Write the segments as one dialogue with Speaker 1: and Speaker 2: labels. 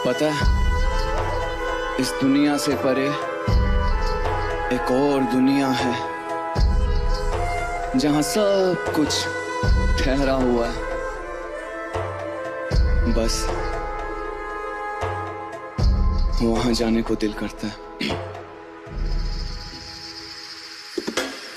Speaker 1: पता है, इस दुनिया से परे एक और दुनिया है जहां सब कुछ ठहरा हुआ है। बस वहां जाने को दिल करता है।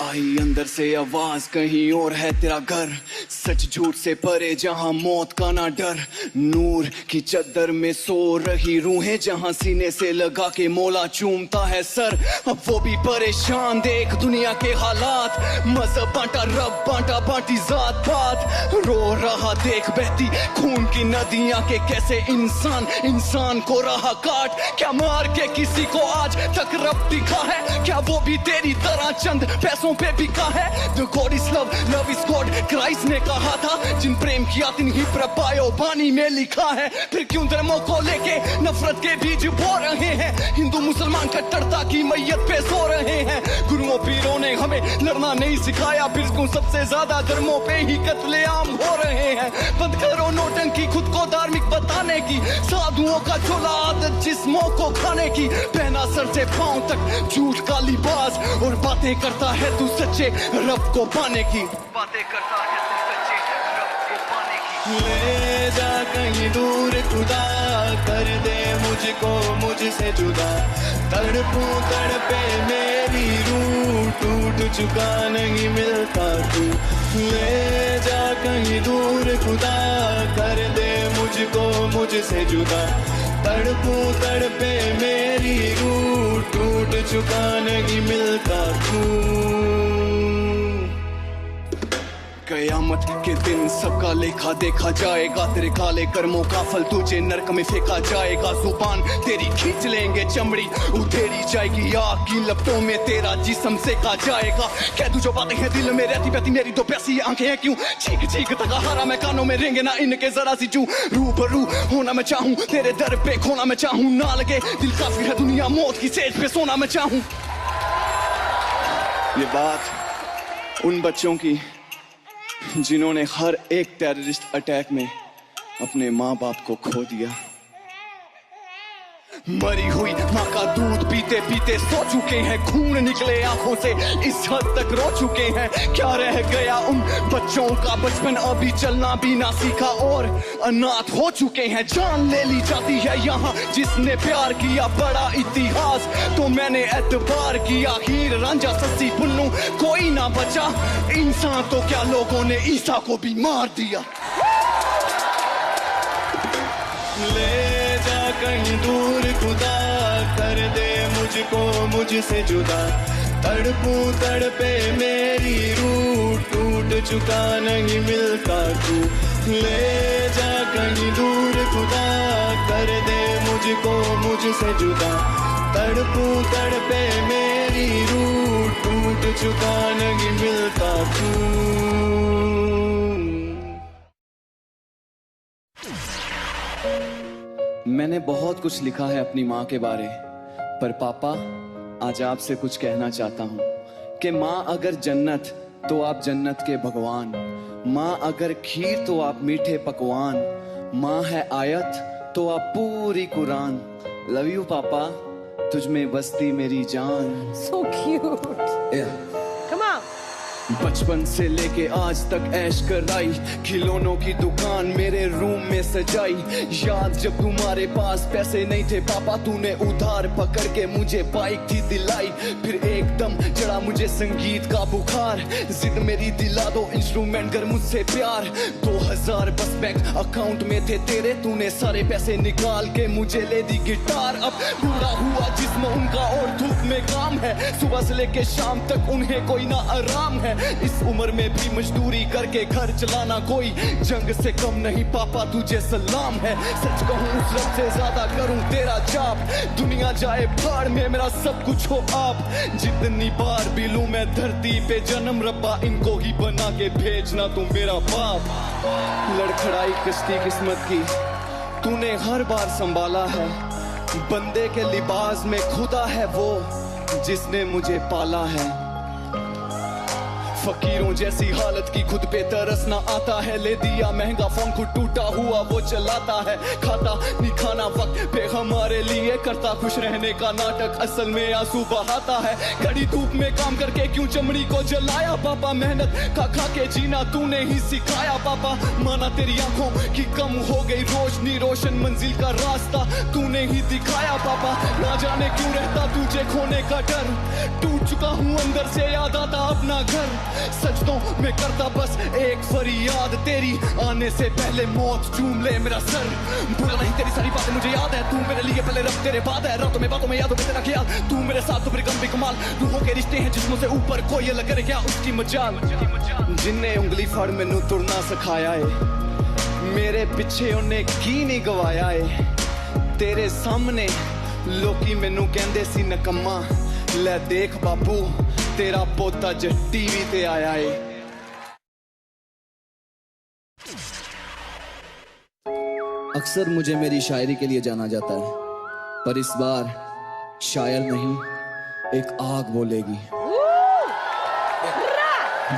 Speaker 1: आई अंदर से आवाज, कहीं और है तेरा घर, सच झूठ से परे जहां मौत का ना डर। नूर की चद्दर में सो रही रूहें, जहां सीने से लगा के मौला चूमता है सर। अब वो भी परेशान, देख दुनिया के हालात, मजहब बांटा, रब बांटा, बांटी जात पात। रो रहा देख बहती खून की नदियां के कैसे इंसान इंसान को रहा काट। क्या मार के किसी को आज तक रब दिखा है? क्या वो भी तेरी तरह चंद पैसों पे बिका है? The God is love, love is God, Christ ने कहा था, जिन प्रेम किया तिन्हीं पर पायो बानी में लिखा है। फिर क्यों धर्मों को लेके नफरत के बीज बो रहे हैं? हिंदू मुसलमान कट्टरता की मैयत पे सो रहे हैं। गुरुओं पीरों ने हमें लड़ना नहीं सिखाया, फिर क्यों सबसे ज्यादा धर्मों पे ही कत्लेआम हो रहे हैं? बंद करो नौटंकी, खुद को धार्मिक बताने की, साधुओं का झोला आदत जिस्मों को खाने की। पहना सर से पांव तक झूठ का लिबास, और बातें करता है तू सच्चे रब को पाने की। बातें करता है तू सच्चे रब को पाने की। ले जा कहीं दूर खुदा, कर दे मुझको मुझसे जुदा। तड़पूं तड़पे मेरी रूह, टूट चुका नहीं मिलता तू। ले जा कहीं दूर खुदा, कर दे मुझको मुझसे जुदा। तड़पूं तड़पे मेरी रूह, टूट चुका नहीं मिलता तू। कयामत के दिन सबका लेखा देखा जाएगा, तेरे काले कर्मों का फल तुझे नरक में फेंका जाएगा। जुबान तेरी खींच लेंगे, चमड़ी उधेड़ी जाएगी, आग की लपटों में तेरा जिस्म सेका जाएगा। कह तू जो बातें हैं दिल में रहती बहती, मेरी तो प्यासी आंखें हैं क्यों चीख चीख तक हारा मैं कानों में रेंगे ना इनके जरा सी चू। रूबरू होना मैं चाहूं, तेरे दर पे खोना मैं चाहूं, ना लगे दिल काफी है दुनिया मौत की सेज पे सोना मैं चाहूं। ये बात उन बच्चों की जिन्होंने हर एक टेररिस्ट अटैक में अपने माँ बाप को खो दिया। मरी हुई माँ का दूध पीते पीते सो चुके हैं, खून निकले आंखों से इस हद तक रो चुके हैं। क्या रह गया उन बच्चों का बचपन, अभी चलना भी ना सीखा और अनाथ हो चुके हैं। जान ले ली जाती है यहाँ जिसने प्यार किया, बड़ा इतिहास तो मैंने एतबार किया। हीर रांझा सस्सी पुन्नू कोई ना बचा, इंसान तो क्या लोगों ने ईसा को भी मार दिया। ले जा कहीं दूर खुदा, कर दे मुझको मुझसे जुदा। तड़पूं तड़पे मेरी रूह, टूट चुका नहीं मिलता तू। ले जा कहीं दूर खुदा, कर दे मुझको मुझसे जुदा। तड़पूं तड़पे मेरी रूह, टूट चुका नहीं मिलता तू। मैंने बहुत कुछ लिखा है अपनी माँ के बारे, पर पापा आज आपसे कुछ कहना चाहता हूँ कि माँ अगर जन्नत तो आप जन्नत के भगवान, माँ अगर खीर तो आप मीठे पकवान, माँ है आयत तो आप पूरी कुरान। लव यू पापा, तुझ में बसती मेरी जान।
Speaker 2: So cute.
Speaker 1: Yeah.
Speaker 2: Come on.
Speaker 1: बचपन से लेके आज तक ऐश कराई, खिलौनों की दुकान मेरे रूम में सजाई। याद जब तुम्हारे पास पैसे नहीं थे पापा, तूने उधार पकड़ के मुझे बाइक थी दिलाई। फिर एकदम चढ़ा मुझे संगीत का बुखार, जिद मेरी दिला दो इंस्ट्रूमेंट कर मुझसे प्यार। 2000 बस बैंक अकाउंट में थे तेरे, तूने सारे पैसे निकाल के मुझे ले दी गिटार। अब बूढ़ा हुआ जिस्म उनका और धूप में काम है, सुबह से लेके शाम तक उन्हें कोई ना आराम है। इस उम्र में भी मजदूरी करके घर चलाना कोई जंग से कम नहीं पापा, तुझे सलाम है। सच कहूँ उस रब से ज्यादा करूँ तेरा जाप, दुनिया जाए भाड़ में मेरा सब कुछ हो आप। जितनी बार भी लूं मैं धरती पे जन्म, रब्बा इनको ही बना के भेजना तू मेरा बाप। लड़खड़ाई कश्ती किस्मत की तूने हर बार संभाला है, बंदे के लिबास में खुदा है वो जिसने मुझे पाला है। फकीरों जैसी हालत की खुद पे तरस ना आता है, ले दिया महंगा फोन खुद टूटा हुआ वो चलाता है, खाता नहीं खाना वक्त पे हमारे लिए, करता खुश रहने का नाटक असल में आंसू बहाता है। कड़ी धूप में काम करके क्यों चमड़ी को जलाया पापा, मेहनत खा खा के जीना तूने ही सिखाया पापा, माना तेरी आंखों की कम हो गई रोशनी, रोशन मंजिल का रास्ता तूने ही दिखाया पापा, ना जाने क्यों रहता तुझे खोने का डर, टूट चुका हूँ अंदर से याद आता अपना घर, सजदों में करता बस एक फरियाद, तेरी आने से पहले मौत चूम ले मेरा सर, भूला नहीं तेरी सारी बातें मुझे याद है, तू मेरे लिए पहले रब तेरे बाद है, रातों में बातों में यादों में तेरा ख्याल, तू मेरे साथ तो फिर गम भी कमाल, रूहों के रिश्ते हैं जिस्मों से ऊपर कोई अलग करे क्या उसकी मजाल, जिन्ने उंगली फड़ मैनू तुरना सिखाया है, मेरे पीछे उन्हें की नहीं गवाया है, तेरे सामने लोकी मैनू कहंदे सी नकम्मा, ले देख बापू तेरा पोता ज टीवी ते आया है। अक्सर मुझे मेरी शायरी के लिए जाना जाता है, पर इस बार शायर नहीं एक आग बोलेगी।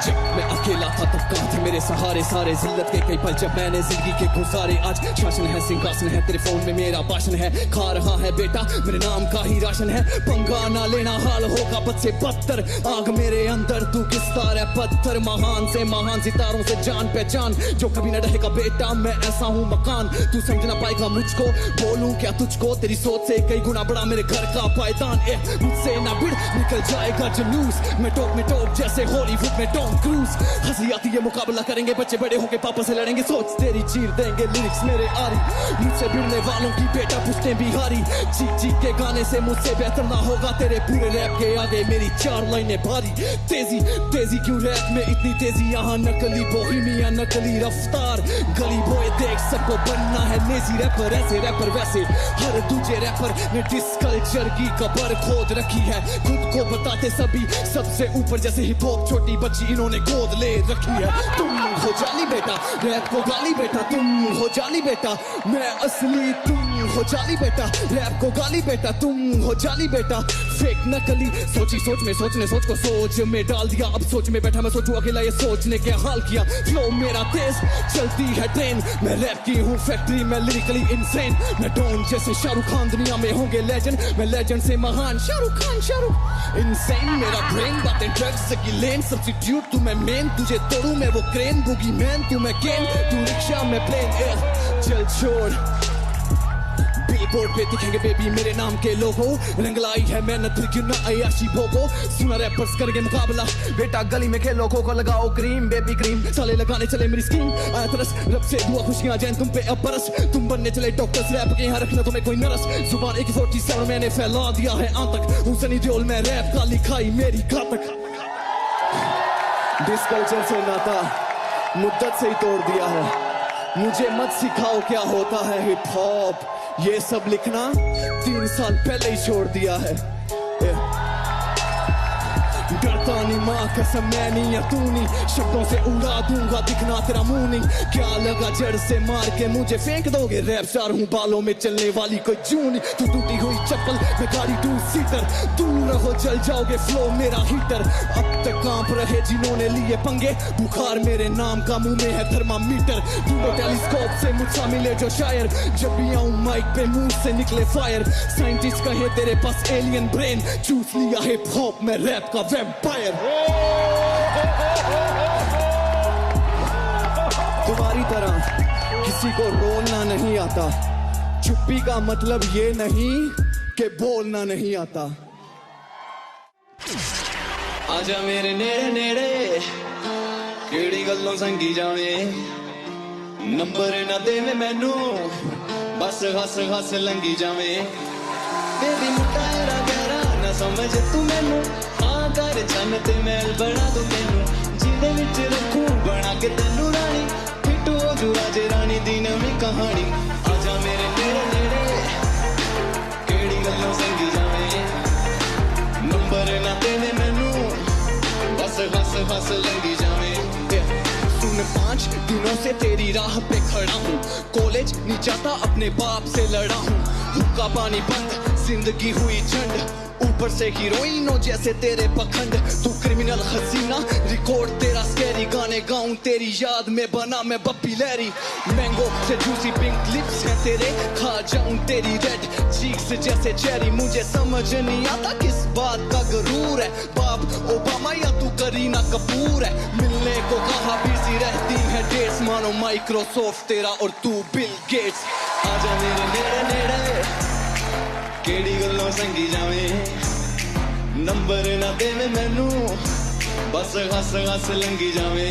Speaker 1: जब मैं अकेला था तब कहाँ थे मेरे सहारे, सारे जिल्लत के कई पल जब मैंने जिंदगी के गुजारे, आज शासन है सिंहासन है तेरे फोन में मेरा भाषण है, खा रहा है बेटा मेरे नाम का ही राशन है, पंगा ना लेना हाल होगा बद से बदतर, आग मेरे अंदर तू किसता है पत्थर, महान से महान सितारों से जान पहचान, जो कभी न रहेगा बेटा मैं ऐसा हूँ मकान, तू समझ ना पाएगा मुझको बोलूं क्या तुझको, तेरी सोच से कई गुना बड़ा मेरे घर का पायदान, मुझसे ना भिड़ निकल जाएगा जुलूस, मैं टॉप जैसे हॉलीवुड में टॉम क्रूज, हंसी आती है मुकाबला करेंगे बच्चे बड़े होके पापा से लड़ेंगे, सोच तेरी चीर देंगे लिरिक्स मेरे आरी, मुझसे भिड़ने वालों की बेटा पूछते बिहारी, चीख के गाने से मुझसे बेहतर ना होगा, तेरे पूरे रैप के आगे मेरी 4 लाइनें भारी, तेजी तेजी क्यों रैप में इतनी तेजी, यहाँ नकली बोहिमिया नकली रफ्तार, गली बॉय देख सबको बनना है नेजी रैपर, ऐसे रैपर वैसे हर दूजे रैपर ने डिस कल्चर की कबर खोद रखी है, खुद को बताते सभी सबसे ऊपर जैसे हिप हॉप छोटी बच्ची इन्होंने गोद ले रखी है, तुम हो जाली बेटा रैप को गाली बेटा, तुम हो जाली बेटा मैं असली, तुम हो जाली बेटा रैप को गाली बेटा, तुम हो जाली बेटा फेक नकली, सोची सोच में सोचने सोच को सोच में डाल दिया, अब सोच में बैठा मैं सोचूं अकेला ये सोचने के हाल किया, फ्लो मेरा तेज चलती है ट्रेन, मैं रैप की हूँ फैक्ट्री मैं लिरिकली इंसेन, मैं डॉन जैसे शाहरुख खान दुनिया में होंगे लेजेंड, मैं लेजेंड से महान शाहरुख खान शाहरुख इंसेन, मेरा ब्रेन बातें ड्रग्स की लेन, सब्स्टिट्यूट तू मैं मेन, तुझे तोड़ू मैं वो क्रेन, बुगी मैन तू मैं गेम, तू रिक्शा में प्लेन, चल छोड़ बिलबोर्ड पे दिखेंगे बेबी मेरे नाम के लोगो, रंग लाई है मेहनत फिर क्यों ना अयाशी भोगो, सुना रैपर्स करेंगे मुकाबला बेटा गली में खेलो को लगाओ क्रीम बेबी क्रीम, साले लगाने चले मेरी स्कीम, आया तरस रब से दुआ खुशियां जैन तुम पे अब बरस, तुम बनने चले डॉक्टर्स रैप के यहाँ रखना तुम्हें कोई नरस, जुबान AK-47 मैंने फैला दिया है आतंक, हूँ सनी देओल में रैप का लिखाई मेरी घातक, डिस कल्चर से नाता मुद्दत से ही तोड़ दिया है, मुझे मत सिखाओ क्या होता है हिप हॉप, ये सब लिखना 3 साल पहले ही छोड़ दिया है, डरता नहीं माँ कसम मैं नहीं या तू नहीं, शब्दों से उड़ा दूंगा दिखना तेरा मुंह नहीं, क्या लगा जड़ से मार के मुझे फेंक दोगे, रैप स्टार हूँ बालों में चलने वाली कोई जू नहीं, तू टूटी हुई चप्पल में गाड़ी 2 सीटर, दूर रहो जल जाओगे फ्लो मेरा हीटर, अब तक कांप रहे जिन्होंने लिए पंगे, बुखार मेरे नाम का मुंह में है थर्मामीटर, ढूंढो टेलीस्कोप से मुझसे मिले जो शायर, जब भी आऊं माइक पे मुंह से निकले फायर, साइंटिस्ट कहे तेरे पास एलियन ब्रेन, चूस लिया हिप हॉप में रैप का वैम्पायर, तुम्हारी तरह किसी को रोलना नहीं आता, चुप्पी का मतलब ये नहीं कि बोलना नहीं आता, आजा मेरे नेड़े नेड़े केड़ी गल्लों संगी जावे, नंबर ना देवे मैनू बस हस हस लंगी जावे, बेबी मुटायरा गहरा ना समझ तू मैनू, कर चन ते मैल बना दो तेनू, जिदे विच रखूं बना के तेनू रानी, फिट हो जू राजे रानी दी नवीं कहानी, आजा मेरे नेड़े नेड़े केड़ी गल्लों संगी जावे, नंबर ना देवे मैनू बस हस हस लंगी जावे, सुन उन 5 दिनों से तेरी राह पे खड़ा हूँ, कॉलेज नहीं जाता अपने बाप से लड़ा हूँ, हुक्का पानी बंद जिंदगी हुई झंड, ऊपर से हीरोइनों जैसे तेरे पखंड, तू क्रिमिनल हसीना रिकॉर्ड तेरा स्कैरी, गाने गाऊं तेरी याद में बना मैं बप्पी लहरी, मैंगो से जूसी पिंक लिप्स है तेरे, खा जाऊं तेरी रेड चीक्स जैसे चेरी, मुझे समझ नहीं आता किस बात का गरूर है, बाप ओबामा या तू करीना कपूर है, मिलने को कहा बिजी रहती है डेट्स, मानो माइक्रोसॉफ्ट तेरा और तू बिल गेट्स, आजा मेरे नेड़े नेड़े केड़ी गल्लों संगी जावे, नंबर ना देवे मैनू बस हस हस लंगी जावे,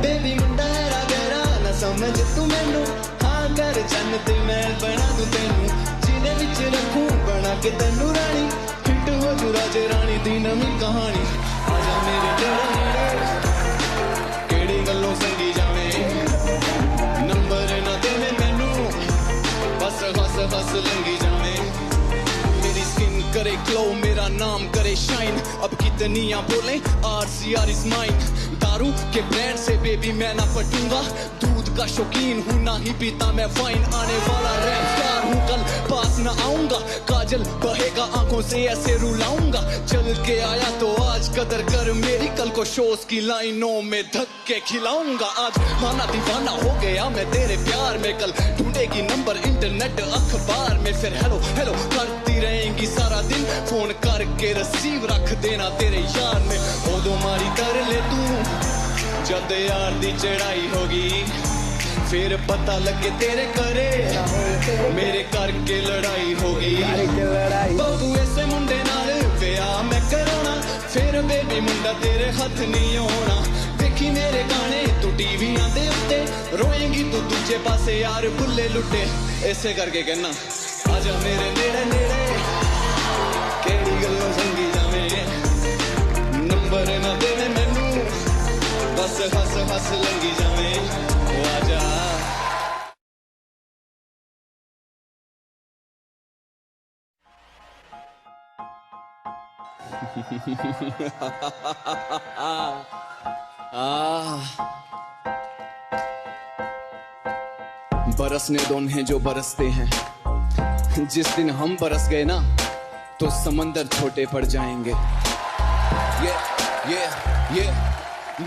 Speaker 1: बेबी मुंडा हैरा गहरा ना समझ तू मैनू, हाँ कर चन्न ते मैं बना दूं तेनू, जिने विच रखूं बना के तेनू रानी, हिट हो जू राजे रानी दी नवीं कहानी, आजा मेरे नेड़े नेड़े केड़ी गल्लों संगी जावे, नंबर ना देवे मैनू बस हस हस लंगी जावे, मेरी स्किन करे ग्लो मेरा नाम करे शाइन, अब कितनियां बोले RCR इज माइन, दारू के ब्रांड से बेबी मैं ना पटूंगा, दूध का शौकीन हूँ ना ही पीता मैं वाइन, आने वाला रैप स्टार हूँ कल पास ना आऊंगा, काजल बहेगा आंखों से ऐसे रुलाऊंगा, चल के आया तो आज कदर कर मेरी, कल को शोज की लाइनों में धक्के खिलाऊंगा, आज माना दीवाना हो गया मैं तेरे प्यार में, कल ढूंढेगी नंबर इंटरनेट अखबार में, फिर हेलो हेलो करती रहेंगी सारा दिन, फोन करके रिसीव रख देना तेरे यार में, ओदो मारी कर ले तू जद यार दी चढ़ाई होगी, फिर पता लगे तेरे करे मेरे करके लड़ाई होगी, बाबू ऐसे मुंडे नाल विआह मैं कराना, फिर बेबी मुंडा तेरे हाथ नहीं होना, देखी मेरे गाने तू टीवियां दे उत्ते, रोएंगी तू दूजे पासे यार बुल्ले लुटे, ऐसे करके कहना आजा मेरे नेड़े नेड़े केड़ी गल्लों संगी जावे, नंबर ना देवे मैनू बस हस हस लंगी जावे, ओ आजा बरसने दो उन्हें जो बरसते हैं, जिस दिन हम बरस गए ना तो समंदर छोटे पड़ जाएंगे, ये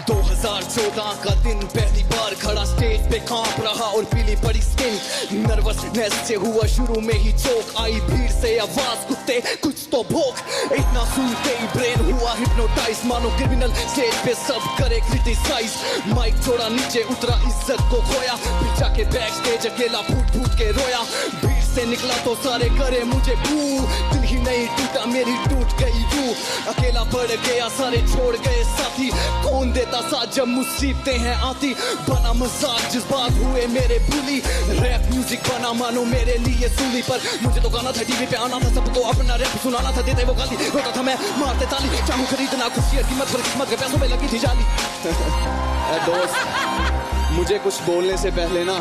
Speaker 1: 2014 का दिन पहली बार खड़ा स्टेज पे कांप रहा और पीली पड़ी स्किन, नर्वसनेस से हुआ शुरू में ही चोक, आई भीड़ से आवाज कुत्ते कुछ तो भोग, इतना सुनते ही ब्रेन हुआ हिप्नोटाइज, मानो क्रिमिनल स्टेज पे सब करे क्रिटिसाइज, माइक थोड़ा नीचे उतरा इज्जत को खोया, फिर जाके बैक स्टेज अकेला फूट फूट के रोया, भीड़ से निकला तो सारे करे मुझे बू, दिल ही नहीं टूटा मेरी टूट गई रूह, अकेला पड़ गया सारे छोड़ गए साथी, कौन देता साथ जब मुसीबतें हैं आती, बना मजाक जज्बात हुए मेरे भूली, रैप म्यूजिक बना मानो मेरे लिए सूली पर, मुझे तो गाना था टीवी पे आना था सबको अपना रैप सुनाना था, देते वो गाली रोता था मैं मारते ताली, चाहूं खरीदना खुशी और कीमत पर किस्मत के पैसों में लगी थी जाली। दोस्त मुझे कुछ बोलने से पहले ना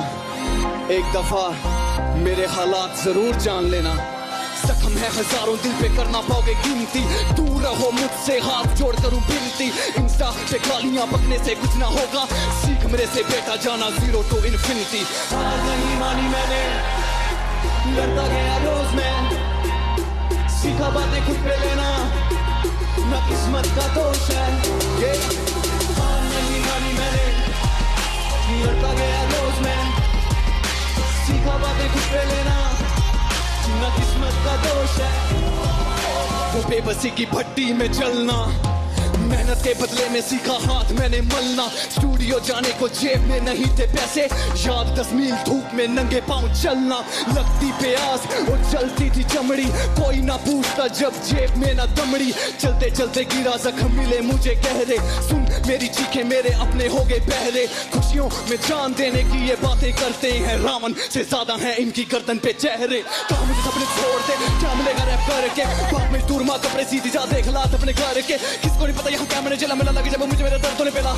Speaker 1: एक दफा मेरे हालात जरूर जान लेना, जख्म है हजारों दिल पे करना पाओगे गिनती, दूर रहो मुझसे हाथ जोड़ करूं बिनती, इंस्टा पे गालियां बकने से कुछ ना होगा, सीख मेरे से बेटा जाना 0 to infinity, हार नहीं मानी मैंने लड़ता गया रोज मैं, सीखा बातें खुद पे लेना ना किस्मत का दोष है, ये हार नहीं मानी मैंने लड़ता गया रोज मैं, सीखा बातें खुद पे लेना ना किस्मत का दोष है, वो बेबसी की भट्टी में जलना, मेहनत के बदले में सीखा हाथ मैंने मलना, स्टूडियो जाने को जेब में नहीं थे पैसे, याद 10 मील धूप में नंगे पांव चलना, लगती प्यास और चलती थी चमड़ी, कोई ना पूछता जब जेब में ना दमड़ी, चलते चलते गिरा जख्म मिले मुझे गहरे, सुन मेरी चीखें मेरे अपने हो गए बहरे, खुशियों में जान देने की ये बातें करते हैं, रावण से ज्यादा है इनकी गर्दन पे चेहरे, कहा मुझे सपने छोड़ दे क्या मिलेगा रैप करके, बाप में टूरमा कपड़े सीधी जा देख हालात अपने घर के, किसको नहीं पता यहाँ क्या मैंने जला मिला लगे जब मुझे मेरे दर्द ने पेला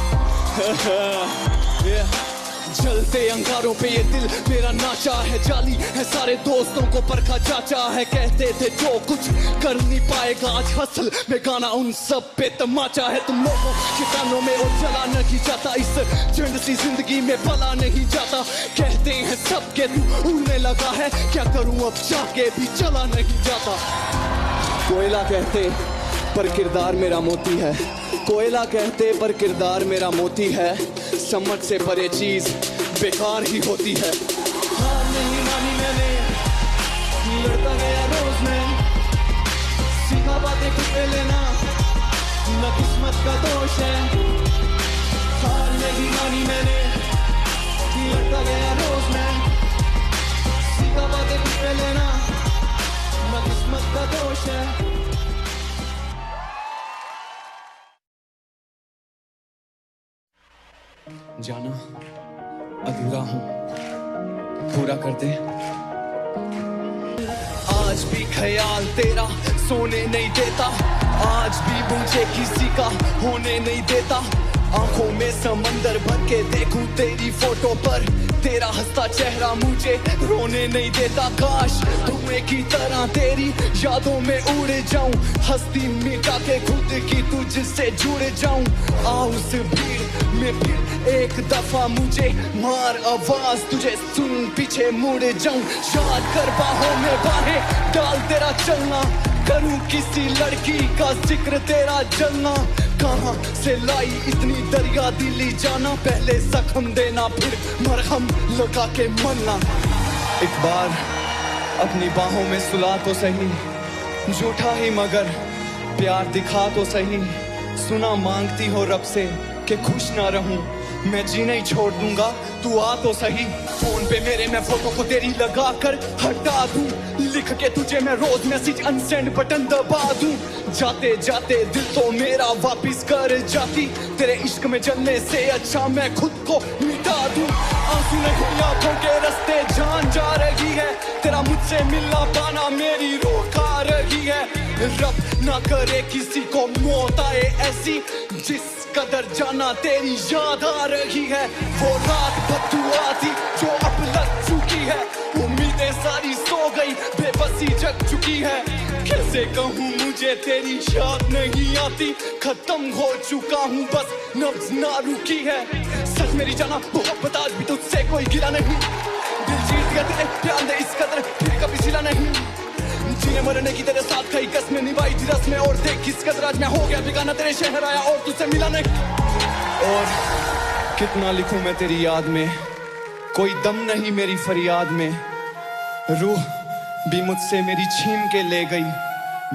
Speaker 1: जलते अंगारों पे ये दिल मेरा नाचा है, जाली है सारे दोस्तों को परखा चाचा है। कहते थे जो कुछ कर नहीं पाएगा, आज हसल में गाना उन सब पे तमाचा है। तुम लोगों के कानों में और चला नहीं जाता, इस झंड सी जिंदगी में भला नहीं जाता। कहते हैं सबके तू उड़ने लगा है, क्या करूं अब जाके भी चला नहीं जाता। कोयला कहते पर किरदार मेरा मोती है, कोयला कहते पर किरदार मेरा मोती है। समझ से परे चीज बेकार ही होती है। हार नहीं मानी मैंने, लड़ता गया रोज मैं, सीखा बातें खुद पे लेना न किस्मत का दोष है। हार नहीं मानी मैंने, लड़ता गया रोज मैं, सीखा बातें खुद पे लेना न किस्मत का दोष है। जाना अधूरा हूं, पूरा कर दे। आज भी ख्याल तेरा सोने नहीं देता, आज भी मुझे किसी का होने नहीं देता। आंखों में समंदर भर के देखूं तेरी फोटो पर, तेरा हंसता चेहरा मुझे रोने नहीं देता। काश धुएं की तरह तेरी यादों में उड़ जाऊं, हस्ती मिटा के खुद की तुझसे जुड़ जाऊं। आ उस भीड़ में फिर एक दफा मुझे मार आवाज, तुझे सुन पीछे मुड़ जाऊं। याद कर बाहों में बाहें डाल तेरा चलना, करूं किसी लड़की का जिक्र तेरा जलना। कहां से लाई इतनी दरिया दिली जाना, पहले जख्म देना फिर मरहम लगा के मरना। एक बार अपनी बाहों में सुला तो सही, झूठा ही मगर प्यार दिखा तो सही। सुना मांगती हो रब से कि खुश ना रहूं, मैं जीना ही छोड़ दूंगा, तू आ तो सही। फोन पे मेरे मैं फोटो को तेरी लगा कर हटा दूं, लिख के तुझे मैं रोज मैसेज अनसेंड बटन दबा दूं। जाते जाते दिल तो मेरा वापिस कर जाती, तेरे इश्क में जलने से अच्छा मैं खुद को मिटा दूं। आंसू नहीं आंखों के रास्ते जान जा रही है, तेरा मुझसे मिलना पाना मेरी रोका रही है। रब ना करे किसी को मौत आए ऐसी, जिस कदर जाना तेरी याद आ रही है। वो रात बदुआ थी जो अब लग चुकी है, उम्मीदें सारी सो गई, बेबसी जग चुकी है। कैसे कहूँ मुझे तेरी याद नहीं आती, खत्म हो चुका हूँ बस नब्ज ना रुकी है। सच मेरी जाना मोहब्बत आज भी तुझसे कोई गिला नहीं, दिल जीत गया तेरे प्यार ने इस कदर फिर कभी सिला नहीं। जीने मरने की तेरे साथ कई कसमें निभाई थी रस्में, और देख किस कदर आज मैं हो गया बेगाना, तेरे शहर आया और तुझसे मिला नहीं। और कितना लिखूं मैं तेरी याद में, कोई दम नहीं मेरी फरियाद में। रूह भी मुझसे मेरी छीन के ले गई,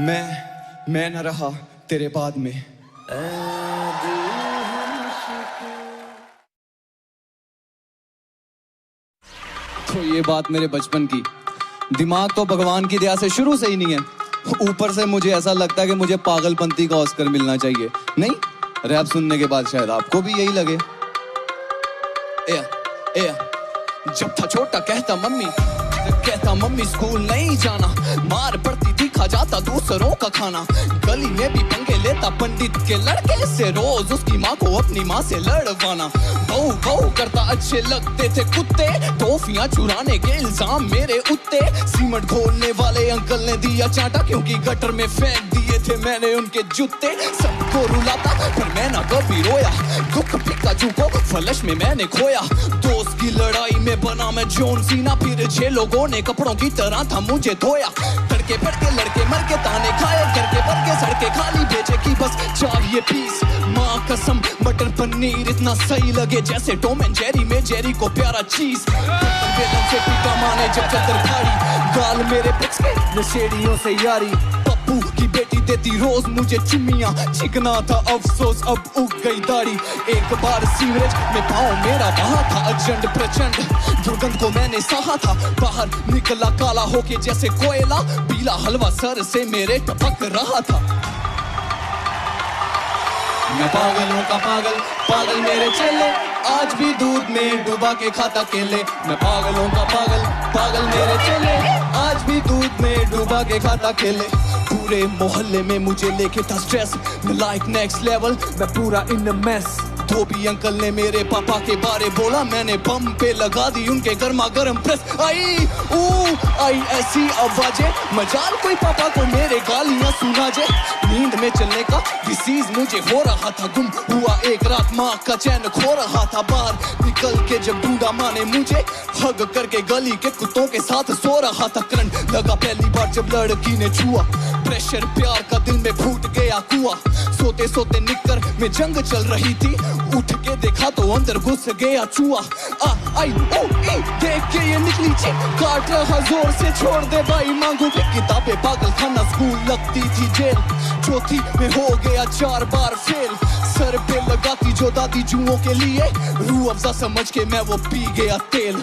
Speaker 1: मैं न रहा तेरे बाद में। तो ये बात मेरे बचपन की, दिमाग तो भगवान की दया से शुरू से ही नहीं है, ऊपर से मुझे ऐसा लगता है कि मुझे पागलपंती का ऑस्कर मिलना चाहिए। नहीं, रैप सुनने के बाद शायद आपको भी यही लगे। जब था छोटा कहता मम्मी स्कूल नहीं जाना, मार पड़ती थी खा जाता दूसरों का खाना। गली में भी पंगे लेता पंडित के लड़के से, रोज उसकी माँ को अपनी माँ से लड़वाना। बहू करता अच्छे लगते थे कुत्ते, टॉफियां चुराने के इल्जाम मेरे उत्ते। सीमेंट घोलने वाले अंकल ने दिया चांटा, क्योंकि गटर में फेंक दिए थे मैंने उनके जूते। सबको रुलाता पर मैं ना कभी रोया, दुख पिकाचू को फलश में मैंने खोया। दोस्त की लड़ाई में बना मैं जॉन सीना, फिर 6 लोगों ने कपड़ों की तरह था मुझे धोया। तड़के पड़के लड़के मर के ताने खाए, करके बढ़ के सड़के खाली बेचे की बस चाहिए पीस। माँ कसम मटर पनीर इतना सही लगे जैसे टॉम एंड जेरी में जेरी को प्यारा चीज। बेलन से पीका माने जब चदर फाड़ी, गाल मेरे पिच के नशेड़ियों से यारी। पप्पू की बेटी देती रोज मुझे चुम्मियां, चिकना था अफसोस अब उग गई दाढ़ी। एक बार सीवरेज में पाँव मेरा बहा था अजंड प्रचंड, दुर्गंध को मैंने सहा था। बाहर निकला काला होके जैसे कोयला, पीला हलवा सर से मेरे टपक रहा था। मैं पागलों का पागल मेरे चेले, आज भी दूध में डुबा के खाता केले। मैं पागलों का पागल मेरे चेले, आज भी दूध में डुबा के खाता केले। पूरे मोहल्ले में मुझे लेके था स्ट्रेस, मैं लाइक नेक्स्ट लेवल, मैं पूरा in the mess. Dhobi uncle ने मेरे पापा के बारे बोला, मैंने बम पे लगा दी उनके गर्मा गर्म प्रेस। आई ऐसी आवाजें, मजाल कोई पापा को मेरे गालियां सुना जे। नींद में चलने का डिसीज मुझे हो रहा था गुम, हुआ एक रात माँ का चैन खो रहा था। बाहर निकल के जब ढूंढा माँ ने मुझे, हग करके गली के कुत्तों के साथ सो रहा था। करंट लगा पहली बार जब लड़की ने छुआ, प्रेशर प्यार का दिल में फूट गया कुआ। सोते सोते निक्कर में जंग चल रही थी, उठ के देखा तो अंदर घुस गया चूहा। देख के ये निकली ची, काट रहा जोर से, छोड़ दे भाई मांगू भी किताबें। पागल खाना स्कूल लगती थी जेल, चौथी में हो गया 4 बार फेल। सर पे लगाती जो दादी जुओं के लिए, रूह अफ़ज़ा समझ के मैं वो पी गया तेल।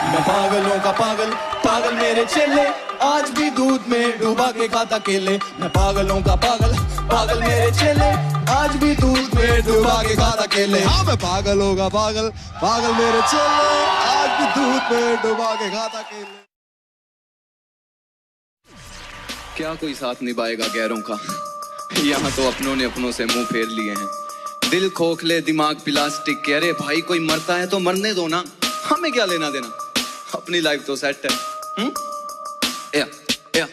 Speaker 1: मैं पागलों का पागल, पागल मेरे चेले, आज भी दूध में डुबा के खाता केले। मैं पागलों का पागल, पागल मेरे चेले, आज भी दूध में डुबा के खाता केले।
Speaker 3: हाँ मैं पागलों का पागल, पागल मेरे चेले, आज भी दूध में डुबा के खाता केले।
Speaker 1: क्या कोई साथ निभाएगा गैरों का, यहाँ तो अपनों ने अपनों से मुंह फेर लिए हैं। दिल खोखले दिमाग प्लास्टिक के, अरे भाई कोई मरता है तो मरने दो ना, हमें क्या लेना देना, अपनी लाइफ तो सेट है। या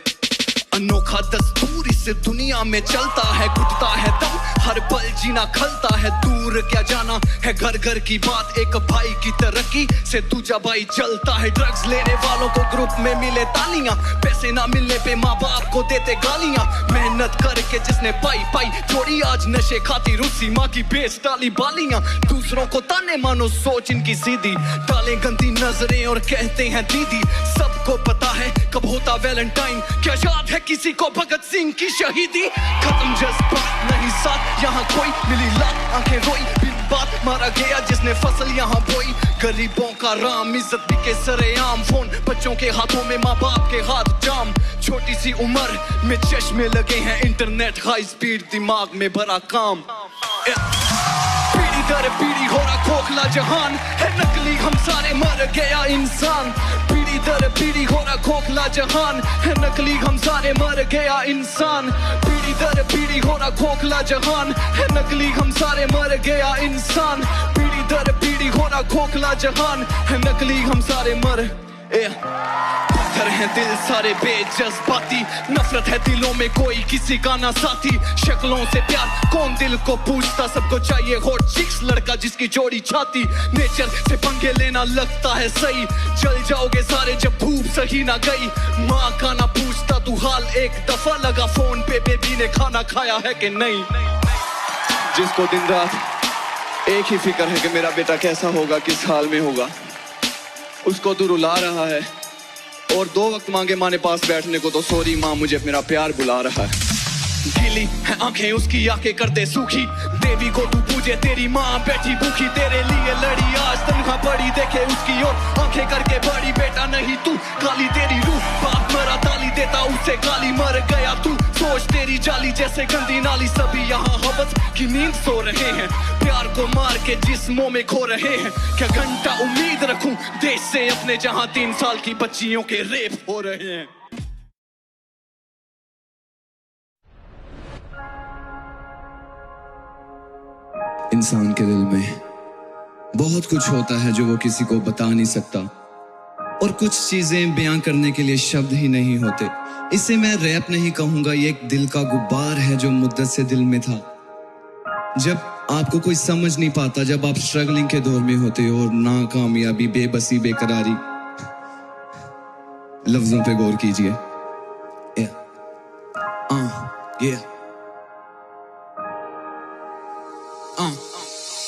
Speaker 1: अनोखा दस्तूर इस दुनिया में चलता है, घुटता है दम, हर पल जीना खलता है। दूर क्या जाना है घर घर की बात, एक भाई की तरक्की से दूजा भाई चलता है। ड्रग्स लेने वालों को ग्रुप में मिले तालियां, पैसे ना मिलने पे माँ बाप को देते गालियां। मेहनत करके जिसने पाई थोड़ी, आज नशे खाती रूसी माँ की बेच डाली बालियां। दूसरों को ताने मानो सोच इनकी सीधी, डालें गंदी नजरें और कहते हैं दीदी। सबको पता है कब होता वैलेंटाइन, क्या याद है किसी को भगत सिंह की शहीदी। खत्म जज्बात नहीं साथ, यहाँ कोई मिली लात, आंखें रोई बिन बात, मारा गया जिसने फसल यहाँ बोई। गरीबों का राम, इज्जत भी के सरेआम, फोन बच्चों के हाथों में, माँ बाप के हाथ जाम। छोटी सी उम्र में चश्मे लगे हैं, इंटरनेट हाई स्पीड, दिमाग में भरा काम। पीढ़ी दर पीढ़ी हो रहा खोखला जहान, है नकली हम सारे, मर गया इंसान। पीढ़ी दर पीढ़ी हो रहा खोखला जहान, है नकली हम सारे, मर गया इंसान। पीढ़ी दर पीढ़ी हो रहा खोखला जहान, है नकली हम सारे, मर गया इंसान। पीढ़ी दर पीढ़ी हो रहा खोखला जहान, है नकली हम सारे, मर पत्थर हैं दिल सारे बेजज्बाती, नफरत है दिलों में कोई किसी का ना साथी। शक्लों से प्यार कौन दिल को पूछता, सबको चाहिए हॉट चिक्स, लड़का जिसकी जोड़ी छाती। नेचर से पंगे लेना लगता है सही, जल जाओगे सारे जब धूप सही ना गई। माँ का ना पूछता तू हाल, एक दफा लगा फोन पे बेबी ने खाना खाया है कि नहीं। जिसको दिन रात एक ही फिक्र है कि मेरा बेटा कैसा होगा, किस हाल में होगा, उसको तू रुला रहा है। और 2 वक्त मांगे माँ ने पास बैठने को, तो सॉरी माँ मुझे मेरा प्यार बुला रहा है। गीली है आंखें उसकी, आंखें कर दे सूखी, देवी को तू पूजे तेरी माँ बैठी भूखी। तेरे लिए लड़ी आज तनख्वाह पड़ी, देखे उसकी ओर आंखें करके बड़ी। बेटा नहीं तू काली तेरी रूह, बाप मरा ताली देता उससे गाली। मर गया तू सोच तेरी जाली, जैसे गंदी नाली। सभी यहाँ हवस की नींद सो रहे हैं, प्यार को मार के जिस्मों में खो रहे हैं। क्या घंटा उम्मीद रखूं देश से अपने, जहाँ 3 साल की बच्चियों के रेप हो रहे हैं। इंसान के दिल में बहुत कुछ होता है जो वो किसी को बता नहीं सकता, और कुछ चीजें बयां करने के लिए शब्द ही नहीं होते। इसे मैं रैप नहीं कहूंगा, ये एक दिल का गुब्बार है जो मुद्दत से दिल में था। जब आपको कोई समझ नहीं पाता, जब आप स्ट्रगलिंग के दौर में होते हो, और नाकामयाबी, बेबसी, बेकरारी, लफ्जों पे गौर कीजिए।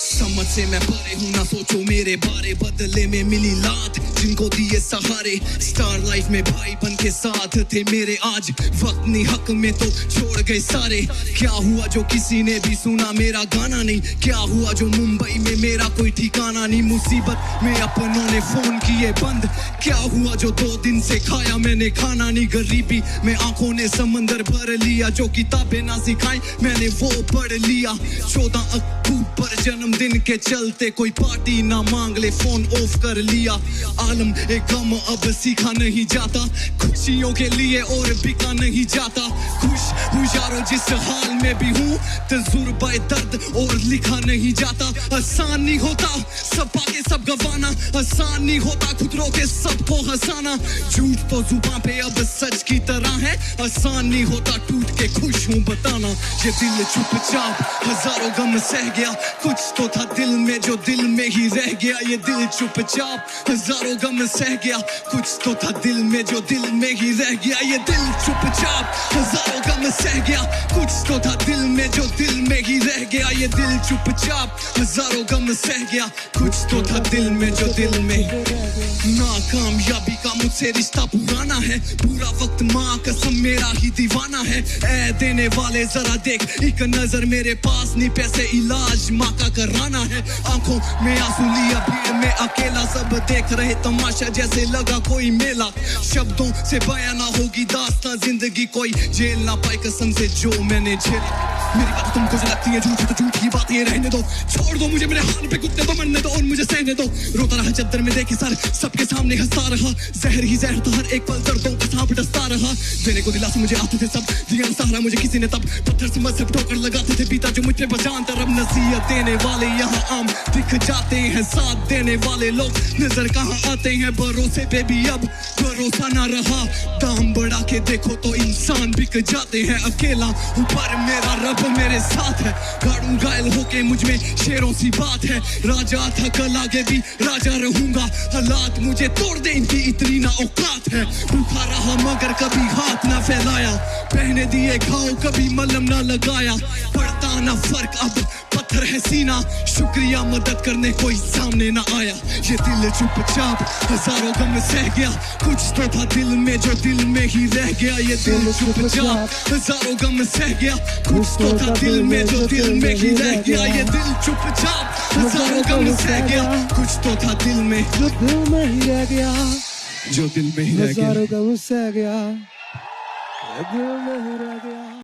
Speaker 1: समझ से मैं परे हूँ, ना सोचो मेरे बारे, बदले में मिली लात जिनको दिए सहारे। स्टार लाइफ में भाई बन के साथ थे मेरे, आज वक्त नहीं हक में तो छोड़ गए सारे। क्या हुआ जो किसी ने भी सुना मेरा गाना नहीं, क्या हुआ जो मुंबई में मेरा कोई ठिकाना नहीं। मुसीबत में अपनों ने फोन किए बंद, क्या हुआ जो 2 दिन से खाया मैंने खाना नहीं। गरीबी में आंखों ने समंदर भर लिया, जो किताबें ना सिखाई मैंने वो पढ़ लिया। 14 अक्टूबर जन्मदिन दिन के चलते कोई पार्टी ना मांग ले, फोन ऑफ कर लिया। आलम एक गम अब सीखा नहीं जाता, खुशियों के लिए और बिका नहीं जाता। खुश हूँ यारो जिस हाल में भी हूँ, तजुर्बा दर्द और लिखा नहीं जाता। आसान नहीं होता सब पाके सब गवाना, आसान नहीं होता खुद रो के सबको हंसाना। झूठ तो जुबान पे अब सच की तरह है, आसान नहीं होता टूट के खुश हूँ बताना। ये दिल चुपचाप हजारों गम सह गया, कुछ तो था दिल में जो दिल में ही रह गया। ये दिल चुपचाप हजारों गम सह गया, कुछ तो था दिल में जो दिल में ही रह गया। ये दिल चुपचाप हजारों गम सह गया, कुछ तो था दिल में जो दिल में ही रह गया। ये दिल चुपचाप हजारों गम सह गया, कुछ तो था दिल में जो दिल में। नाकामयाबी का मुझसे रिश्ता पुराना है, पूरा वक्त माँ कसम मेरा ही दीवाना है। ऐ देने वाले जरा देख एक नजर, मेरे पास नहीं पैसे इलाज माँ का कराना है। आंखों में आंसू लिया भीड़ में अकेला, सब देख रहे तमाशा जैसे लगा कोई मेला। शब्दों से बयां ना होगी दास्तां जिंदगी, कोई झेल ना पाए कसम से जो मैंने झेला। मेरी बात तुमको जो लगती है झूठी तो झूठी बातें रहने दो, छोड़ दो मुझे मेरे हाल पे कुत्ते तो मरने दो और मुझे सहने दो। रोता रहा चद्दर में देखे सर, सबके सामने हंसता रहा, जहर ही जहर था हर एक पल दर्दों का सांप डसता रहा। देने को दिलासा मुझे आते थे सब, दिया सहारा मुझे किसी ने तब, पत्थर से मजहब ठोकर लगाते थे बीता जो मुझ पे बजान तरफ। नसीहत देने वाले यहाँ आम दिख जाते हैं, साथ देने वाले लोग नजर कहाँ आते हैं। भरोसे पे भी अब भरोसा ना रहा, दाम बढ़ा के देखो तो इंसान बिक जाते हैं। अकेला ऊपर मेरा रब मेरे साथ है, गाड़ू घायल होके मुझ में शेरों सी बात है। राजा था कल आगे भी राजा रहूंगा, हालात मुझे तोड़ दे इनकी इतनी ना औकात है। भूखा रहा मगर कभी हाथ ना फैलाया, पहने दिए घाव कभी मलहम ना लगाया। पड़ता ना फर्क अब पत्थर है सीना, शुक्रिया मदद करने कोई सामने ना आया। ये दिल चुपचाप हजारों गम सह गया, कुछ तो था दिल में जो दिल में ही रह गया। ये दिल चुपचाप हजारों गम सह गया, कुछ तो था दिल में जो दिल में ही रह गया। ये दिल चुपचाप हजारों गम सह गया, कुछ तो था दिल में
Speaker 3: जो दिल में ही रह गया,
Speaker 1: जो दिल में ही रह गया।
Speaker 3: हजारों गम सह गया, दिल में ही रह गया।